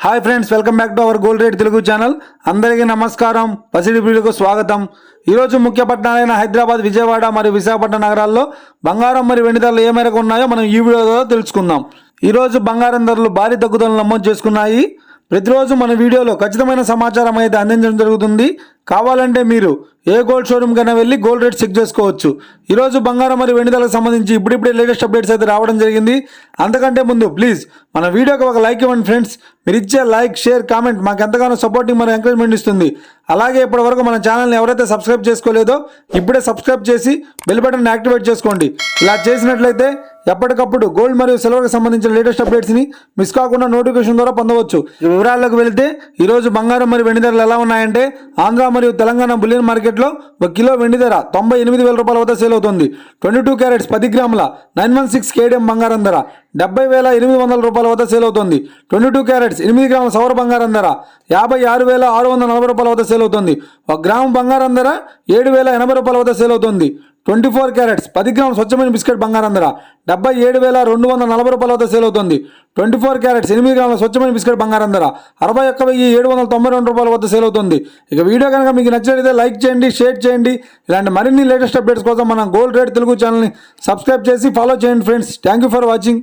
Hi friends, welcome back to our gold rate Telugu channel. అందరికీ నమస్కారం. పసిడి వీడియోకు స్వాగతం. ఈరోజు ముఖ్య పట్టణాలైన హైదరాబాద్, విజయవాడ మరియు విశాఖపట్నం నగరాల్లో బంగారం మరియు వెండి ధరలు ఏ మేరకు ఉన్నాయో మనం ఈ వీడియోలో తెలుసుకుందాం. ఈరోజు బంగారం ధరలు భారీ తగ్గుదలను నమోదు చేసుకున్నాయి. ప్రతిరోజు మన వీడియోలో ఖచ్చితమైన సమాచారం అయితే అందించడం జరుగుతుంది. కావాలంటే మీరు ఏ గోల్డ్ షోరూమ్ కైనా వెళ్ళి గోల్డ్ రేట్ చెక్ చేసుకోవచ్చు. ఈరోజు బంగారం మరియు వెండి ధరలకు సంబంధించి ఇప్పుడిప్పుడే లేటెస్ట్ అప్డేట్స్ అయితే రావడం జరిగింది. అంతకంటే ముందు ప్లీజ్ మన వీడియోకి ఒక లైక్ ఇవ్వండి ఫ్రెండ్స్. మీరు ఇచ్చే లైక్, షేర్, కామెంట్ మాకు ఎంతగానో సపోర్టింగ్ మరియు ఎంకరేజ్మెంట్ ఇస్తుంది. అలాగే ఇప్పటివరకు మన ఛానల్ని ఎవరైతే సబ్స్క్రైబ్ చేసుకోలేదో ఇప్పుడే సబ్స్క్రైబ్ చేసి బెల్ బటన్ యాక్టివేట్ చేసుకోండి. ఇలా చేసినట్లయితే ఎప్పటికప్పుడు గోల్డ్ మరియు సిల్వర్కి సంబంధించిన లేటెస్ట్ అప్డేట్స్ని మిస్ కాకుండా నోటిఫికేషన్ ద్వారా పొందవచ్చు. వివరాల్లోకి వెళితే ఈరోజు బంగారం మరియు వెండి ధరలు ఎలా ఉన్నాయంటే, ఆంధ్ర మరియు తెలంగాణ బులియన్ మార్కెట్లో 1 కిలో వెండి ధర 98,000 రూపాయల వద్ద సేల్ అవుతుంది. 22 క్యారెట్స్ 10 గ్రాముల 916 కేడిఎం బంగారం ధర 70,800 రూపాయల వద్ద సేల్ అవుతుంది. 22 క్యారెట్స్ 8 గ్రాముల సౌర బంగారం ధర 56,640 రూపాయల వద్ద సేల్ అవుతుంది. 1 గ్రాము బంగారం ధర 7,080 రూపాయల వద్ద సేల్ అవుతుంది. 24 క్యారెట్స్ 10 గ్రాముల స్వచ్ఛమైన బిస్కెట్ బంగారం ధర 77,240 రూపాయల వద్ద సేల్ అవుతుంది. 24 క్యారెట్స్ 8 గ్రాముల స్వచ్ఛమైన బిస్కెట్ బంగారం ధర 61,792 రూపాయల వద్ద సేల్ అవుతుంది. ఇక వీడియో కనుక మీకు నచ్చినట్లయితే లైక్ చేయండి, షేర్ చేయండి. ఇలాంటి మరిన్ని లేటెస్ట్ అప్డేట్స్ కోసం మన గోల్డ్ రేట్ తెలుగు ఛానల్ని సబ్స్క్రైబ్ చేసి ఫాలో చేయండి friends. Thank you for watching.